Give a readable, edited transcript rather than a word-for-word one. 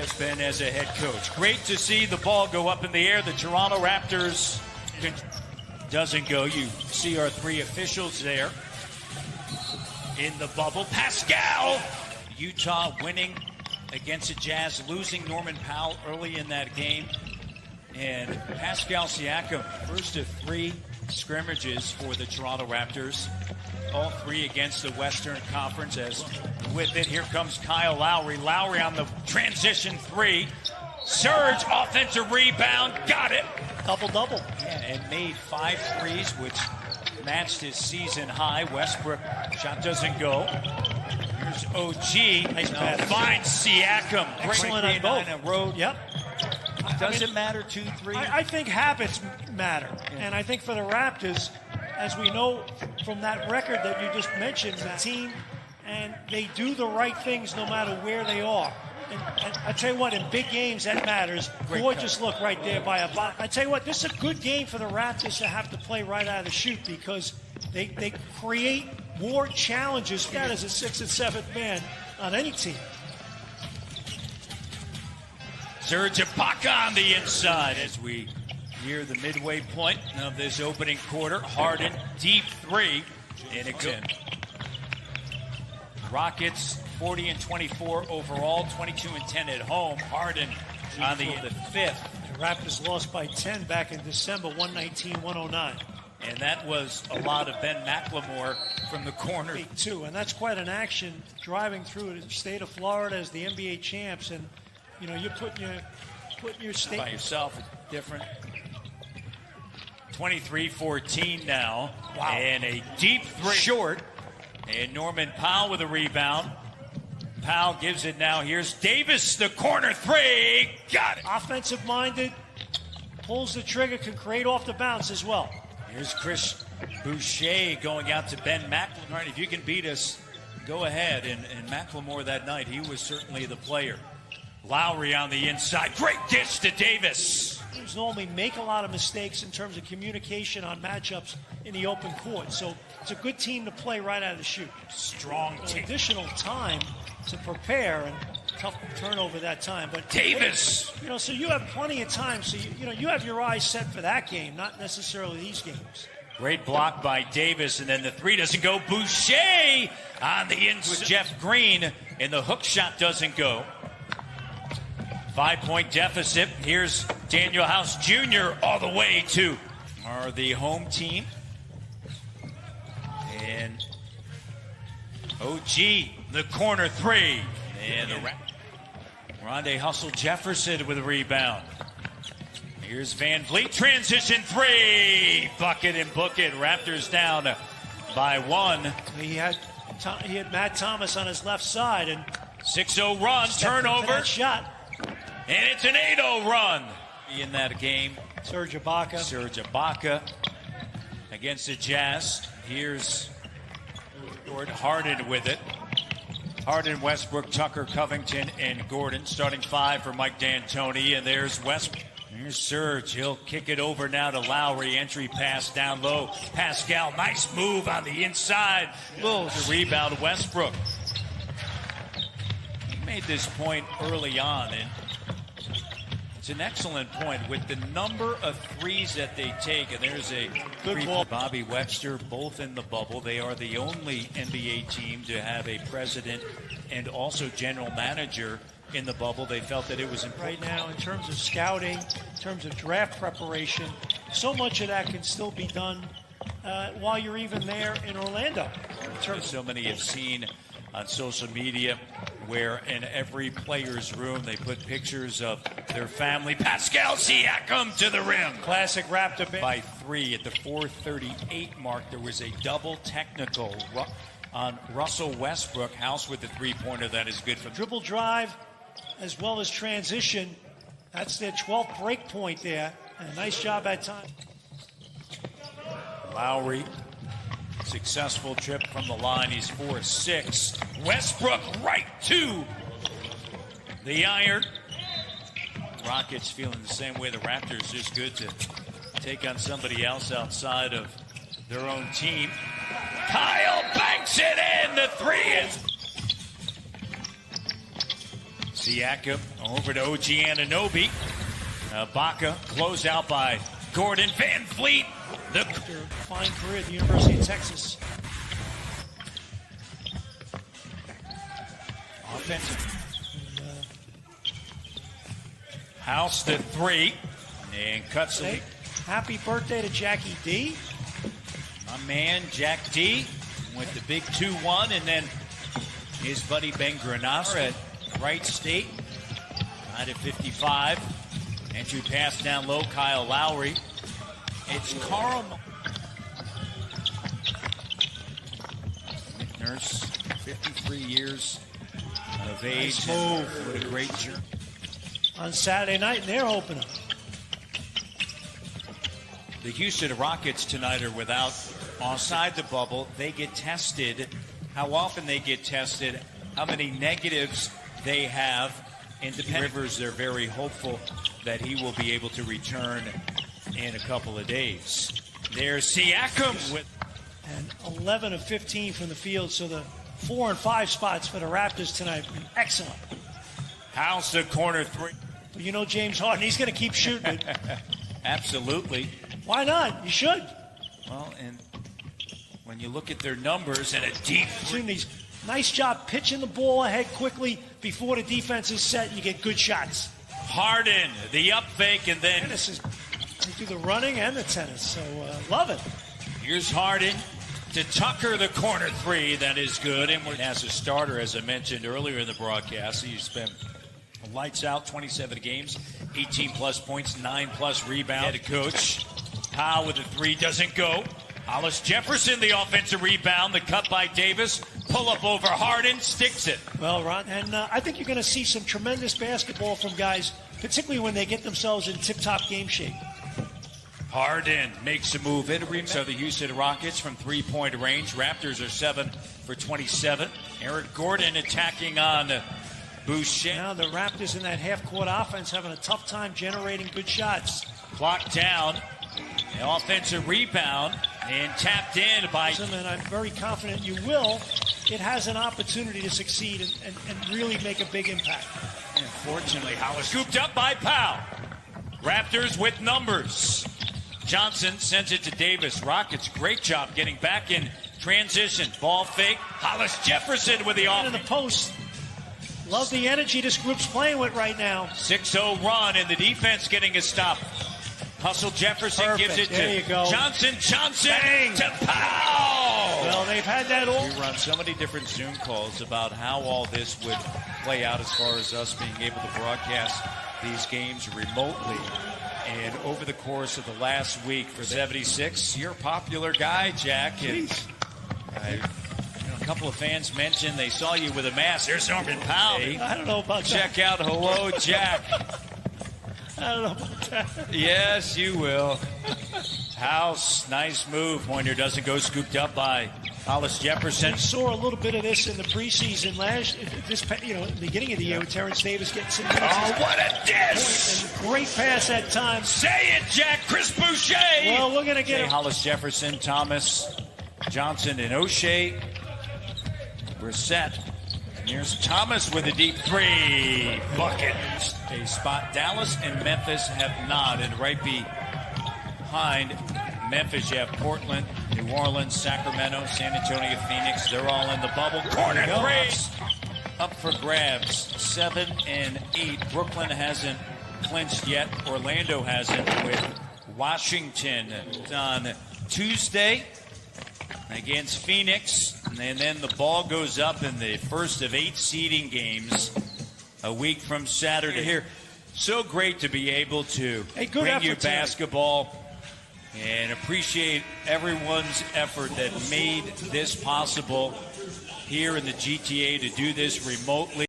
Has been as a head coach. Great to see the ball go up in the air. The Toronto Raptors doesn't go. You see our three officials there in the bubble. Pascal, Utah winning against the Jazz, losing Norman Powell early in that game. And Pascal Siakam, first of three scrimmages for the Toronto Raptors. All three against the Western Conference. As with it, here comes Kyle Lowry. Lowry on the transition three. Surge, offensive rebound, got it. Double-double. Yeah, and made 5 threes, which matched his season high. Westbrook, shot doesn't go. Here's OG. Nice pass. Finds Siakam. Excellent on both. On a road. Yep. Does it matter 2-3? I think habits matter. Yeah. And I think for the Raptors, as we know from that record that you just mentioned, the team, and they do the right things no matter where they are. And I tell you what, in big games, that matters. Gorgeous look right there by a box. I tell you what, this is a good game for the Raptors to have to play right out of the chute because they create more challenges for that as a 6th and 7th man on any team. Serge Ibaka on the inside as we near the midway point of this opening quarter. Harden, deep three, and it goes. Rockets 40-24 overall, 22-10 at home. Harden on the 5th. The Raptors lost by 10 back in December, 119-109. And that was a lot of Ben McLemore from the corner. Too, and that's quite an action driving through the state of Florida as the NBA champs. And you know, you're putting your state by yourself. It's different. 23-14 now. Wow. And a deep three. Short. And Norman Powell with a rebound. Powell gives it now. Here's Davis, the corner three. Got it. Offensive-minded, pulls the trigger, can create off the bounce as well. Here's Chris Boucher going out to Ben McLemore. If you can beat us, go ahead. And McLemore that night, he was certainly the player. Lowry on the inside. Great dish to Davis. Teams normally make a lot of mistakes in terms of communication on matchups in the open court. So it's a good team to play right out of the chute. Strong team. Additional time to prepare and tough turnover that time. But Davis. You know, so you have plenty of time. So you have your eyes set for that game, not necessarily these games. Great block by Davis, and then the three doesn't go. Boucher on the inside with Jeff Green, and the hook shot doesn't go. 5-point deficit. Here's Daniel House Jr. all the way to the home team. And OG, the corner three. And Rondé Hustle Jefferson with a rebound. Here's Van Vliet, transition three. Bucket and book it. Raptors down by 1. He had Matt Thomas on his left side. And 6-0 run, turnover. Shot. And it's an 8-0 run in that game. Serge Ibaka against the Jazz. Here's Harden with it. Harden, Westbrook, Tucker, Covington, and Gordon. Starting 5 for Mike D'Antoni. And there's Westbrook. Here's Serge. He'll kick it over now to Lowry. Entry pass down low. Pascal, nice move on the inside. The rebound, Westbrook. He made this point early on, and it's an excellent point with the number of threes that they take. And there's a good ball. Bobby Webster, both in the bubble. They are the only NBA team to have a president and also general manager in the bubble. They felt that it was important. Right now, in terms of scouting, in terms of draft preparation, so much of that can still be done while you're even there in Orlando. So many have seen on social media where in every player's room they put pictures of their family. Pascal Siakam to the rim. Classic Raptor. By 3 at the 4:38 mark, there was a double technical on Russell Westbrook. House with the three-pointer that is good for dribble drive as well as transition. That's their 12th break point there. And a nice job at time. Lowry. Successful trip from the line. He's 4-6. Westbrook right to the iron. Rockets feeling the same way the Raptors. Just good to take on somebody else outside of their own team. Kyle banks it in. The three is Siakam over to OG Anunoby. Baca closed out by Gordon Van Fleet. The fine career at the University of Texas. Offensive. House to 3 and cuts the lead. Happy birthday to Jackie D. My man Jack D with the big 2-1, and then his buddy Ben Granassi at Wright State. Tied at 55. Entry pass down low, Kyle Lowry. It's Carl Nurse, 53 years of age. Nice move. What a great journey. On Saturday night in their opener. The Houston Rockets tonight are without outside the bubble. They get tested. How often they get tested, how many negatives they have. Independent Rivers, they're very hopeful that he will be able to return in a couple of days. There's Siakam with... And 11 of 15 from the field, so the 4 and 5 spots for the Raptors tonight have been excellent. House the corner 3. But you know James Harden, he's going to keep shooting it. Absolutely. Why not? You should. Well, and when you look at their numbers and a deep... Nice job pitching the ball ahead quickly before the defense is set. You get good shots. Harden, the up fake, and then... They do the running and the tennis, so love it. Here's Harden to Tucker, the corner 3. That is good. And as a starter, as I mentioned earlier in the broadcast, he's been lights out, 27 games, 18-plus points, 9-plus rebounds. Head coach. Powell with the 3 doesn't go. Hollis Jefferson, the offensive rebound. The cut by Davis. Pull up over Harden, sticks it. Well, Ron, and I think you're going to see some tremendous basketball from guys, particularly when they get themselves in tip-top game shape. Harden makes a move. So the Houston Rockets from three-point range. Raptors are 7 for 27. Eric Gordon attacking on Boucher. Now the Raptors in that half-court offense having a tough time generating good shots. Clock down. An offensive rebound and tapped in by... And I'm very confident you will. It has an opportunity to succeed and really make a big impact. Unfortunately, Hollis scooped up by Powell. Raptors with numbers. Johnson sends it to Davis. Rockets, great job getting back in transition. Ball fake. Hollis Jefferson with the offense. In the post. Love the energy this group's playing with right now. 6-0 run, and the defense getting a stop. Hustle Jefferson. Perfect. Gives it there to you go. Johnson. Bang. To Powell. Well, they've had that all. We run so many different Zoom calls about how all this would play out as far as us being able to broadcast these games remotely. And over the course of the last week for 76, you're a popular guy, Jack. And a couple of fans mentioned they saw you with a mask. There's Norman Powell. I don't know about Check out Hello, Jack. I don't know about that. Yes, you will. House, nice move. Pointer doesn't go, scooped up by Hollis Jefferson. We saw a little bit of this in the preseason beginning of the year with Terrence Davis getting some minutes. Oh, what a dish! And great pass at times. Say it, Jack. Chris Boucher. Well, we're going to get Hollis Jefferson, Thomas, Johnson, and O'Shea. We're set. Here's Thomas with a deep 3. Bucket. A spot Dallas and Memphis have not. And right behind Memphis, you have Portland, New Orleans, Sacramento, San Antonio, Phoenix. They're all in the bubble. Corner 3. Up for grabs. 7 and 8. Brooklyn hasn't clinched yet. Orlando hasn't with Washington on Tuesday against Phoenix. And then the ball goes up in the first of 8 seeding games a week from Saturday. Here, so great to be able to bring you basketball and appreciate everyone's effort that made this possible here in the GTA to do this remotely.